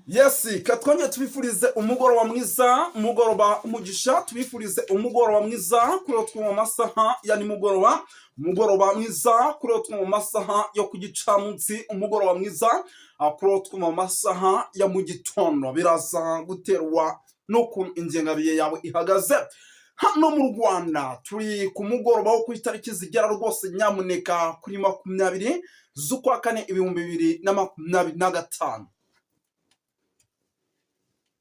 Yesi katwongeye tubifurize umugoroba mwiza, umugoroba umugisha, tubifurize umugoroba mwiza kuri otwo mu masaha ya nimugoroba, umugoroba mwiza kuri otwo mu masaha yo ku gicamunsi, umugoroba mwiza kuri otwo mu masaha ya mu gitondo. Biraza guterwa n'ukuntu ingengabihe yawe ihagaze. Hano mu Rwanda turi ku mugoroba wo ku itariki zigera rwose nyamuneka kuri 20 z'ukwa kane 2025.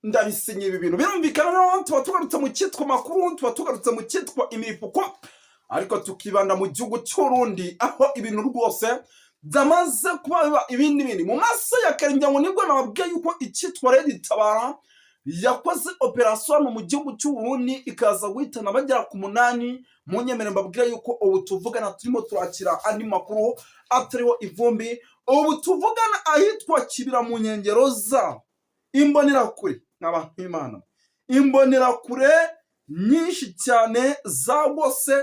Ndabisinye ibi bintu birumvikana no tuba tugarutse mu cyitwa makuru, tuba tugarutse mu cyitwa imiripuko, ariko tukibanda mu gihugu cy'Urundi aho ibintu rwose byamaze kuba ibindi mu maso ya Karinjyango. Nibwo nababwiye yuko icyitwa Red Tabara yakoze operation mu gihugu cy'Urundi ikaza guhitana bagera ku 8. Munyemere mbabwira yuko ubu tuvugana turimo turakira andi makuru atariho ivumbi. Ubu tuvugana ahitwa Kibira mu nkengero za imbonerakure n'abantu b'Imana, imbonerakure nyinshi cyane za bose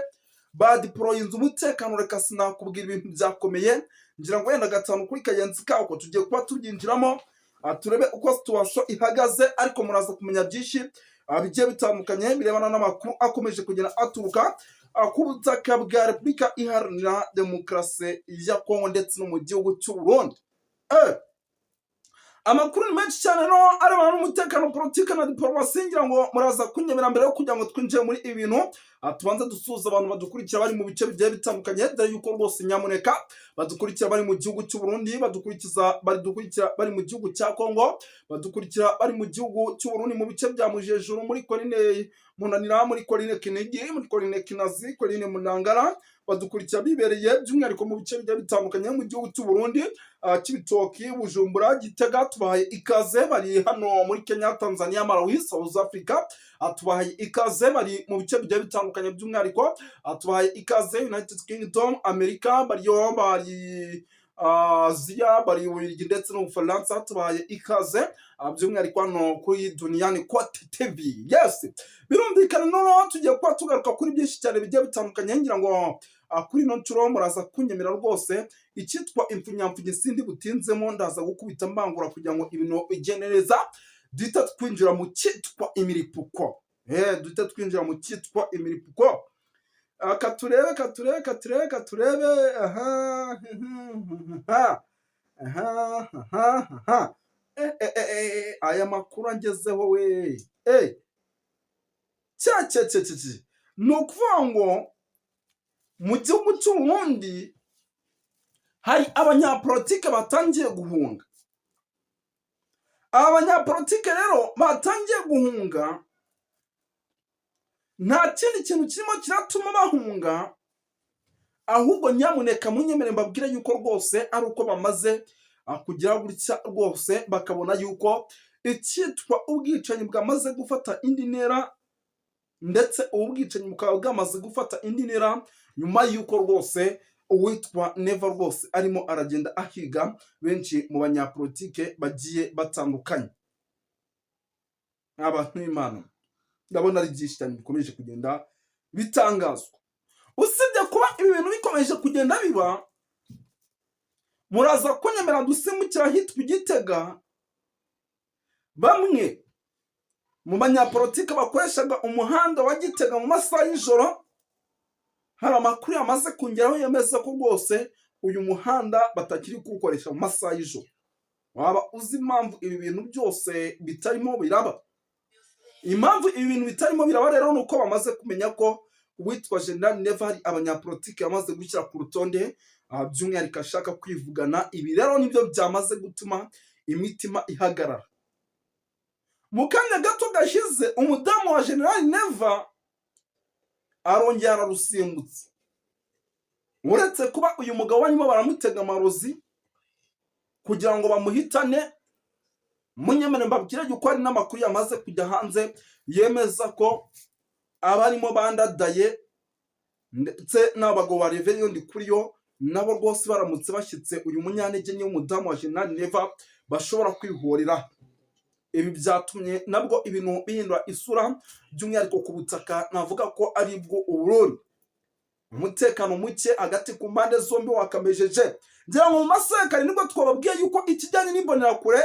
badiployinze umutekano. Reka sinakubwira ibintu byakomeye, ngira ngo wenda gatanu kuri kayenzi kako tugiye kuba tubyinjiramo turebe uko situation ihagaze, ariko muraza kumenya byinshi bigiye bitandukanye birebana n'amakuru akomeje kugenda aturuka ku butaka bwa Repubulika Iharanira Demokarasi ya Kongo ndetse no mu gihugu cy'Uburundi. Amakuru ni menshi cyane no arabana n'umutekano, politiki na diplomasi. Ngira ngo muraza kunyemera mbere yo kugira ngo twinjire muri ibintu tubanza dusuza abantu badukurikira bari mu bice bigiye bitandukanye, dore yuko rwose nyamuneka badukurikira bari mu gihugu cy'Uburundi, badukurikira bari mu gihugu cya Kongo, badukurikira bari mu gihugu cy'Uburundi mu bice bya Mujejuru, muri Koline Munanira, muri Koline Kinigi, muri Koline Kinazi, Koline Munangara, badukurikira bibereye by'umwihariko mu bice bigiye bitandukanye mu gihugu cy'Uburundi, Kibitoki, Bujumbura, Gitega. Tubahaye ikaze bari hano muri Kenya, Tanzania, Malawi, South Africa. Tubahaye ikaze bari mu bice bigiye bitandukanye by'umwihariko. Tubahaye ikaze United Kingdom, America, bari Aziya, bari Ububiligi ndetse no mu Bufaransa. Tubahaye ikaze by'umwihariko hano kuri Duniani Kote TV. Yes, birumvikana no tugiye kuba tugaruka kuri byinshi cyane bigiye bitandukanye. Ngira ngo kuri no nshuro muraza kunyemera rwose icyitwa impfunyamfunya sindi butinzemo, ndaza gukubita mbangura kugira ngo ibintu bigende neza. Duhita twinjira mu cyitwa imiripuko. Duhita twinjira mu cyitwa imiripuko. Katurebe. Aya makuru angezeho we. Ni ukuvuga ngo mu gihugu cy'Uburundi hari abanyapolitike batangiye guhunga. Abanyapolitike rero batangiye guhunga, nta kindi kintu kirimo kiratuma bahunga, ahubwo nyamuneka munyemere mbabwire yuko rwose ari uko bamaze kugira gutya rwose bakabona yuko icyitwa ubwicanyi bwamaze gufata indi ntera, ndetse ubwicanyi bukaba bwamaze gufata indi ntera nyuma yuko rwose uwitwa Neva rwose arimo aragenda ahiga benshi mu banyapolitike bagiye batandukanye. Abantu b'Imana, ndabona ari byinshi cyane bikomeje kugenda bitangazwa. Usibye kuba ibi bintu bikomeje kugenda biba, muraza kunyemera dusimbukira hitwa Gitega. Bamwe mu banyapolitike bakoreshaga umuhanda wa Gitega mu masaha y'ijoro, hari amakuru yamaze kongeraho yemeza ko rwose uyu muhanda batakiri kuwukoresha mu masaha y'ijoro. Waba uzi impamvu ibi bintu byose bitarimo biraba? Impamvu ibi bintu bitarimo biraba rero ni uko bamaze kumenya ko uwitwa General Neva hari abanyapolitike yamaze gushyira ku rutonde, by'umwihariko ashaka kwivugana. Ibi rero nibyo byamaze gutuma imitima ihagarara. Mu kanya gato gashize umudamu wa General Neva arongera ararusimbutse. Uretse kuba uyu mugabo barimo baramutega amarozi kugira ngo bamuhitane, munyemere mbabwire yuko hari n'amakuru yamaze kujya hanze yemeza ko abarimo bandadaye ndetse n'abagabo ba Reverend Ndikuriyo nabo rwose baramutse bashyitse uyu munyantege nke w'umudamu wa General Neva bashobora kwihorera. Ibi byatumye nabwo ibintu bihindura isura, by'umwihariko ku butaka navuga ko ari bwo Uburundi. Umutekano muke hagati ku mpande zombi wakamejeje. Ngira ngo mu masaha kare nibwo twababwiye yuko ikijyanye n'imbonerakure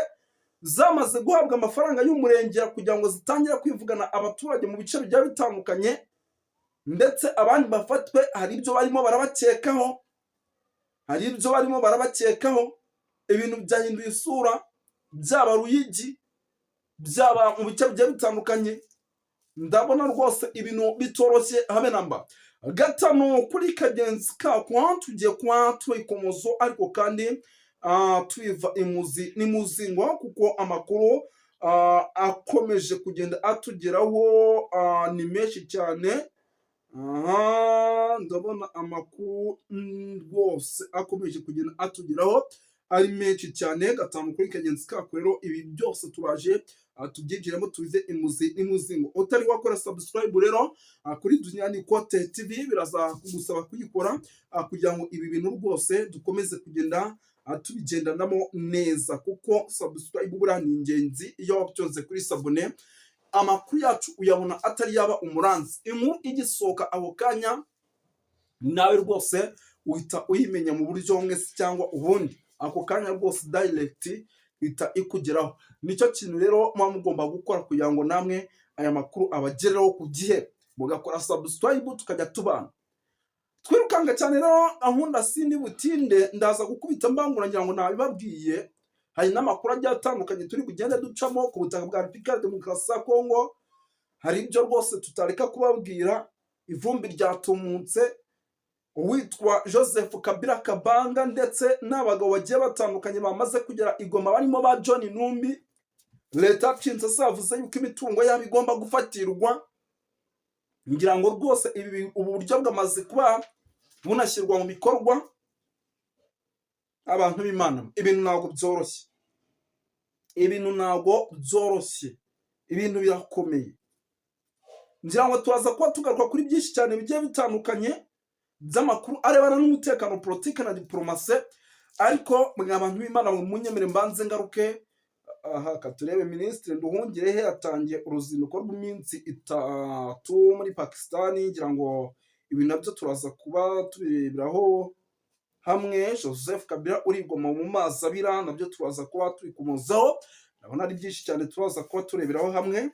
zamaze guhabwa amafaranga y'umurengera kugira ngo zitangire kwivugana abaturage mu bice bigiye bitandukanye, ndetse abandi bafatwe hari ibyo barimo barabakekaho, ibintu byahinduye isura, byaba Ruyigi, byaba mu bice bigiye bitandukanye. Ndabona rwose ibintu bitoroshye habe namba. Gatanu kuri kagenzi kakwa tugiye kuba twikomozo, ariko kandi tuiva imuzi n'imuzingo, kuko amakuru akomeje kugenda atugeraho ni menshi cyane. Ndabona amakuru rwose akomeje kugenda atugeraho ari menshi cyane. Gatanu kuri kagenzi kako rero ibi byose turaje tubyinjiremo tubize imuzi n'imuzingo. Utari wakora subscribe rero kuri Duniani Kote TV biraza kugusaba kuyikora kugira ngo ibi bintu rwose dukomeze kugenda tubigendanamo neza, kuko subscribe buriya ni ingenzi. Iyo wabyonze kuri sabone amakuru yacu uyabona atari yaba umuranzi. Inkuru igisohoka aho kanya nawe rwose uhita uyimenya mu buryo bumwe cyangwa ubundi, ako kanya rwose direct ihita ikugeraho. Nicyo kintu rero muba mugomba gukora kugira ngo namwe aya makuru abagereho ku gihe, mugakora subscribe tukajya tubana. Twirukanga cyane rero ahunda sindi butinde, ndaza gukubita mbangura ngira ngo nabibabwiye. Hari n'amakuru agiye atandukanye turi kugenda ducamo ku butaka bwa Repubulika Demokarasi ya Kongo. Hari ibyo rwose tutareka kubabwira. Ivumbi ryatumutse, uwitwa Joseph Kabila Kabanga ndetse n'abagabo bagiye batandukanye bamaze kugera i Goma barimo ba John Numbi. Leta Kinshasa yavuze yuko imitungo yabo igomba gufatirwa. Ngira ngo rwose ubu buryo bwamaze kuba bunashyirwa mu bikorwa. Abantu b'Imana, ibintu ntabwo byoroshye, ibintu birakomeye. Ngira ngo tubaza kuba tugaruka kuri byinshi cyane bigiye bitandukanye by'amakuru arebana n'umutekano, politiki na diplomasi. Ariko mwe abantu b'Imana munyemere mbanze ngaruke katurebe. Minisitiri Nduhungirehe yatangiye uruzinduko rw'iminsi 3 muri Pakistani. Ngira ngo ibi nabyo turaza kuba tubireberaho hamwe. Joseph Kabila uri Goma mu mazi abira, nabyo turaza kuba twikomozaho. Ndabona ari byinshi cyane turaza kuba tureberaho hamwe.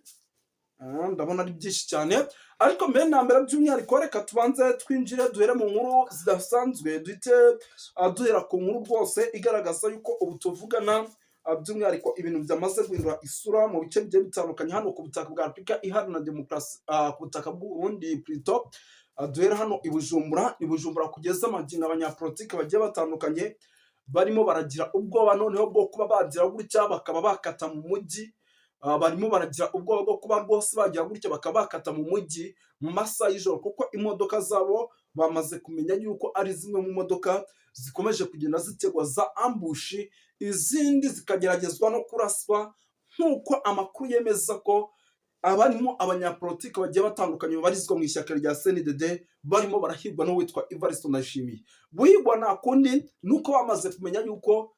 Ndabona ari byinshi cyane, ariko mbere na mbere by'umwihariko reka tubanze twinjire duhere mu nkuru zidasanzwe. Duhite duhera ku nkuru rwose igaragaza yuko ubu tuvugana by'umwihariko ibintu byamaze guhindura isura mu bice bigiye bitandukanye hano ku butaka bwa Repubulika Iharanira Demokarasi, ku butaka bw'u Burundi plutôt. Duhera hano i Bujumbura kugeza amagingo abanyapolitiki bagiye batandukanye barimo baragira ubwoba noneho bwo kuba bagira gutya bakaba bakata mu mujyi. Barimo baragira ubwoba bwo kuba rwose bagira gutya bakaba bakata mu mujyi mu masaha y'ijoro, kuko imodoka zabo bamaze kumenya yuko ari zimwe mu modoka zikomeje kugenda zitegwa za ambushi, izindi zikageragezwa no kuraswa, nk'uko amakuru yemeza ko abarimo abanyapolitiki bagiye batandukanye babarizwa mu ishyaka rya CNDD barimo barahigwa n'uwitwa Evariste Ndayishimiye. Guhigwa nta kundi nuko bamaze kumenya yuko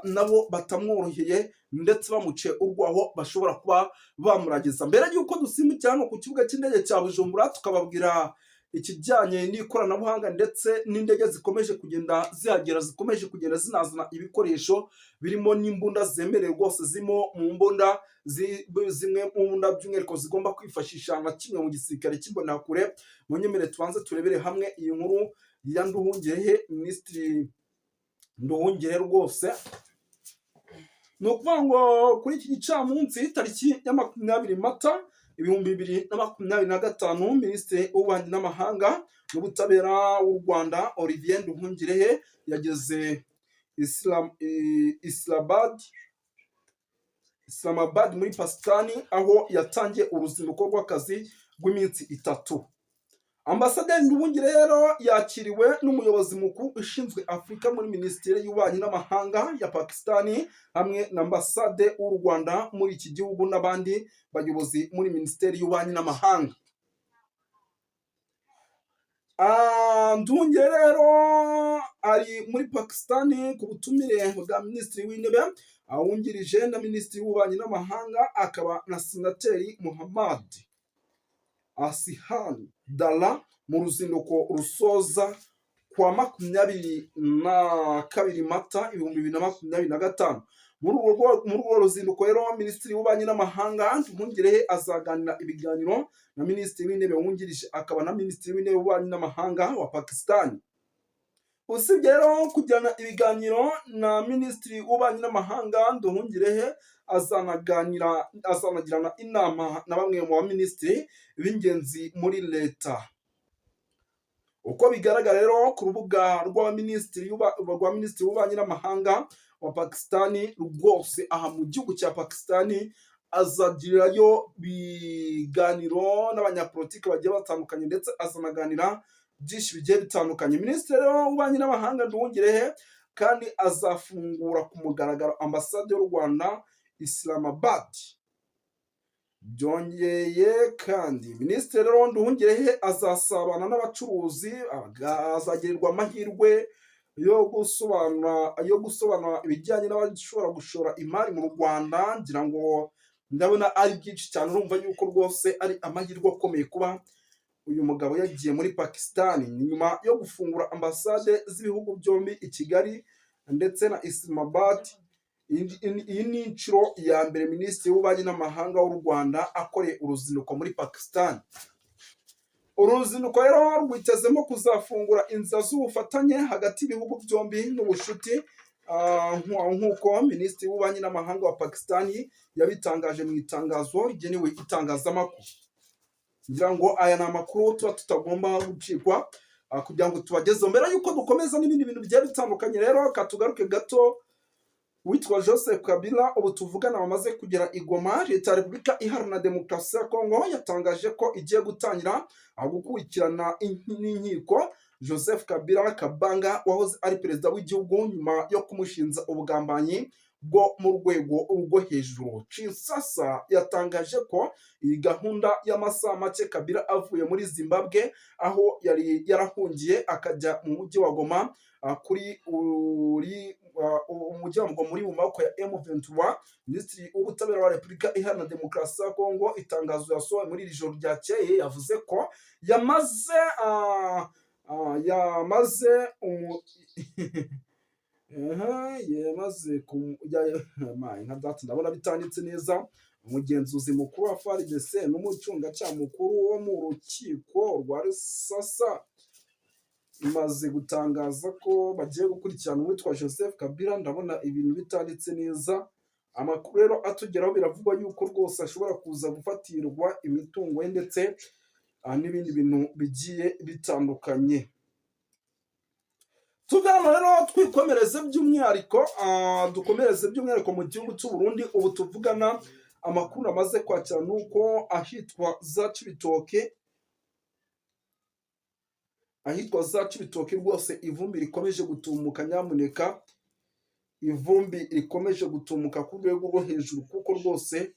nabo batamworoheye, ndetse bamuciye urwaho bashobora kuba bamuragiza. Mbere y'uko dusimbukira hano ku kibuga cy'indege cya Bujumbura tukababwira ikijyanye n'ikoranabuhanga ndetse n'indege zikomeje kugenda zihagera, zikomeje kugenda zinazana ibikoresho birimo n'imbunda zemerewe rwose, zimo mu mbunda zimwe mu mbunda by'umwihariko zigomba kwifashisha na kimwe mu gisirikare cy'imbonakure. Munyemere tubanze turebere hamwe iyi nkuru ya Nduhungirehe, Minisitiri Nduhungirehe rwose. Ni ukuvuga ngo kuri iki gicamunsi tariki ya 20 Mata 2025, Minisitiri w'Ububanyi n'Amahanga n'Ubutabera w'u Rwanda Olivier Nduhungirehe yageze Islamabad muri Pakistani, aho yatangiye uruzinduko rw'akazi rw'iminsi 3. Ambasaderi Nduhungirehe rero yakiriwe n'umuyobozi mukuru ushinzwe Afurika muri Minisiteri y'Ububanyi n'Amahanga ya Pakistani hamwe na ambasade w'u Rwanda muri iki gihugu n'abandi bayobozi muri Minisiteri y'Ububanyi n'Amahanga. Nduhungirehe rero ari muri Pakistani ku butumire bwa Minisitiri w'Intebe awungirije na Minisitiri w'Ububanyi n'Amahanga, akaba na Senateri Muhammad Asihan Dala mu ruzinduko rusoza kwa 22 Mata 2025. muri urwo ruzinduko rero minisitiri w'ububanyi n'amahanga Nduhungirehe azaganira ibiganiro na minisitiri w'intebe wungirije akaba na minisitiri w'intebe w'ububanyi n'amahanga wa Pakistan. Usibye rero kujyana ibiganiro na minisitiri w'ububanyi n'amahanga Nduhungirehe azanagirana inama na bamwe mu baminisitiri b'ingenzi muri leta. Uko bigaragara rero ku rubuga rwa minisitiri w'ububanyi n'amahanga wa Pakistan rwose aha mu gihugu cya Pakistan azagirayo biganiro n'abanyapolitiki bagiye batandukanye ndetse azanaganira byinshi bigiye bitandukanye. Minisitiri w'ububanyi n'amahanga Nduhungirehe kandi azafungura ku mugaragaro ambasade y'u Rwanda Islamabad. Byongeye kandi minisitiri Nduhungirehe azasabana n'abacuruzi, azagirirwa amahirwe yo gusobanura ibijyanye n'abashobora gushora imari mu Rwanda. Ngira ngo ndabona ari byinshi cyane, urumva yuko rwose ari amahirwe akomeye kuba uyu mugabo yagiye muri Pakistan nyuma yo gufungura ambasade z'ibihugu byombi i Kigali ndetse na Islamabad. Iyi ni inshuro ya mbere minisitiri w'ububanyi n'amahanga w'u Rwanda akoreye uruzinduko muri Pakistan. Uruzinduko rero rwitezemo kuzafungura inzira z'ubufatanye hagati y'ibihugu byombi n'ubushuti, nk'uko minisitiri w'ububanyi n'amahanga wa Pakistan yabitangaje mu itangazo rigenewe itangazamakuru. Ngira ngo aya ni amakuru tuba tutagomba gucikwa kugira ngo tubagezeho. Mbere y'uko dukomeza n'ibindi bintu bigiye bitandukanye rero katugaruke gato witwa Joseph Kabila ubu tuvugana wamaze kugera i Goma. Leta ya Repubulika Iharanira Demokarasi ya Kongo yatangaje ko igiye gutangira gukurikirana n'inkiko Joseph Kabila Kabanga wahoze ari perezida w'igihugu nyuma yo kumushinja ubugambanyi bwo mu rwego rwo hejuru. Kinshasa yatangaje ko iyi gahunda y'amasaha make Kabila avuye muri Zimbabwe aho yari yarahungiye akajya mu mujyi wa Goma umujyi wa Goma muri mu maboko ya M23. Minisitiri w'ubutabera wa Repubulika Iharanira Demokarasi ya Kongo itangazo yasohoye muri iri joro ryakeye yavuze ko ndabona bitanditse neza. Umugenzuzi mukuru wa FARDC n'umucungacaha mukuru wo mu rukiko rwa Rusasa imaze gutangaza ko bagiye gukurikirana uwitwa Joseph Kabila. Ndabona ibintu bitanditse neza. Amakuru rero atugeraho biravugwa yuko rwose ashobora kuza gufatirwa imitungo ye ndetse n'ibindi bintu bigiye bitandukanye. Tugana rero twikomereze by'umwihariko mu gihugu cy'u Burundi. Ubu tuvugana amakuru amaze kwakira nuko ahitwa za Cibitoke rwose ivumbi rikomeje gutumuka. Nyamuneka ivumbi rikomeje gutumuka ku rwego rwo hejuru kuko rwose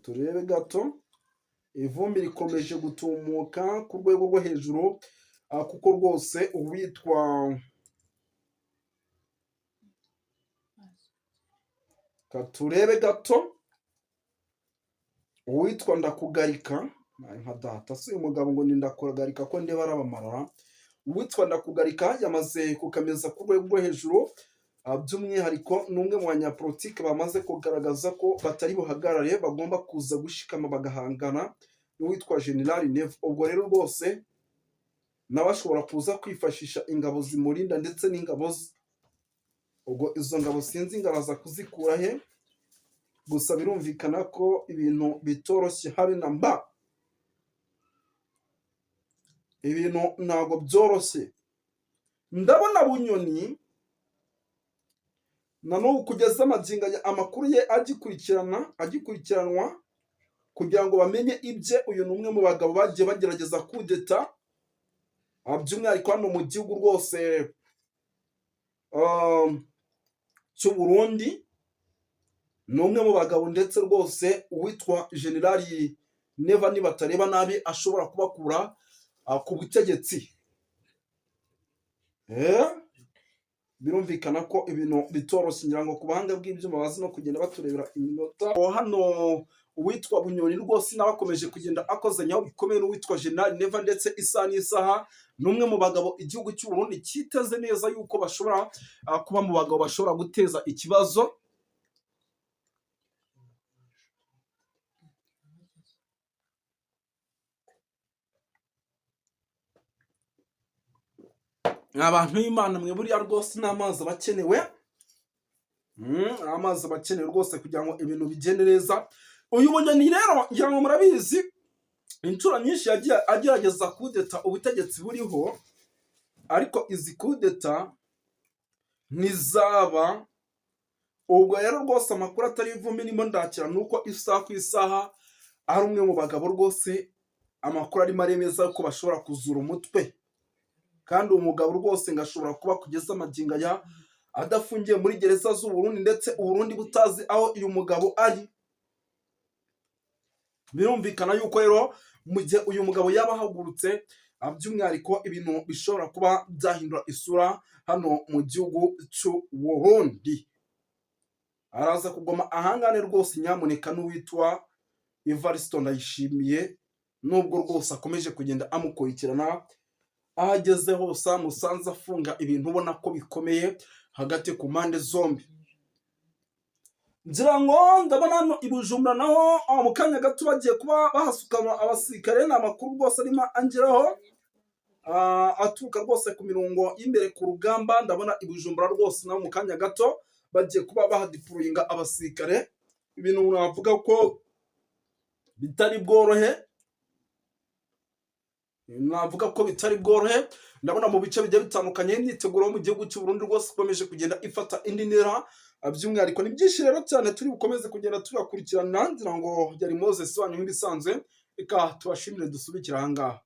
turebe gato. Ivumbi rikomeje gutumuka ku rwego rwo hejuru kuko rwose uwitwa turebe gato uwitwa Ndakugarika nka data si umugabo ngo ni Ndakugarika ko ndeba arabamarara. Uwitwa Ndakugarika yamaze kukameza ku rwego rwo hejuru. By'umwihariko n'umwe mu banyapolitiki bamaze kugaragaza ko batari buhagarare bagomba kuza gushikama bagahangana n'uwitwa General Neve. Ubwo rero rwose nawe ashobora kuza kwifashisha ingabo zimurinda ndetse n'ingabo ze. Ubwo izo ngabo sinzi ingaraza kuzikura he, gusa birumvikana ko ibintu bitoroshye habe na mba. Ibintu ntago byoroshye. Ndabona Bunyoni nanubu kugeza amagingo amakuru ye agikurikiranwa kugira ngo bamenye ibye. Uyu ni umwe mu bagabo bagiye bagerageza kudeta by'umwihariko hano mu gihugu rwose cy'u Burundi. Ni umwe mu bagabo ndetse rwose uwitwa General Neva nibatareba nabi ashobora kubakura ku butegetsi. Birumvikana ko ibintu bitoroshye. Ngira ngo ku bahanga bw'ibyuma bazi no kugenda baturebera iminota. Hano uwitwa Bunyoni rwose nawe akomeje kugenda akozanyaho bikomeye n'uwitwa General Neva, ndetse isaha n'isaha n'umwe mu bagabo igihugu cy'u Burundi kiteze neza yuko bashobora kuba mu bagabo bashobora guteza ikibazo. Abantu b'Imana mwe buriya rwose n'amazi abakenewe, amazi abakenewe rwose kugira ngo ibintu bigende neza. Uyu Bunyoni rero ngira ngo murabizi inshuro nyinshi yagiye agerageza kudeta ubutegetsi buriho, ariko izi kudeta ntizaba. Ubwo rero rwose amakuru atari ivumbi ndimo ndakira nuko isaha ku isaha ari umwe mu bagabo rwose amakuru arimo aremeza ko bashobora kuzura umutwe, kandi uwo mugabo rwose ngashobora kuba kugeza amagingo aya adafungiye muri gereza z'u Burundi, ndetse u Burundi butazi aho uyu mugabo ari. Birumvikana yuko rero mu gihe uyu mugabo yaba ahagurutse, by'umwihariko ibintu bishobora kuba byahindura isura hano mu gihugu cy'u Burundi. Araza kugoma ahangane rwose nyamuneka n'uwitwa Evariste Ndayishimiye, nubwo rwose akomeje kugenda amukurikirana aho ageze hose, musanze afunga ibintu ubona ko bikomeye hagati ku mpande zombi. Ngira ngo ndabona hano i Bujumbura naho mu kanya gato bagiye kuba bahasukana abasirikare, ni amakuru rwose arimo angeraho aturuka rwose ku mirongo y'imbere ku rugamba. Ndabona i Bujumbura rwose naho mu kanya gato bagiye kuba bahadiployinga abasirikare, ibintu navuga ko bitari bworohe, ndabona mu bice bigiye bitandukanye imyiteguro mu gihugu cy'u Burundi rwose ikomeje kugenda ifata indi ntera. By'umwihariko ni byinshi rero cyane turi bukomeze kugenda tuyakurikirana. Ngira ngo yari Moses wanyu nk'ibisanzwe, reka tubashimire dusubikira ahangaha.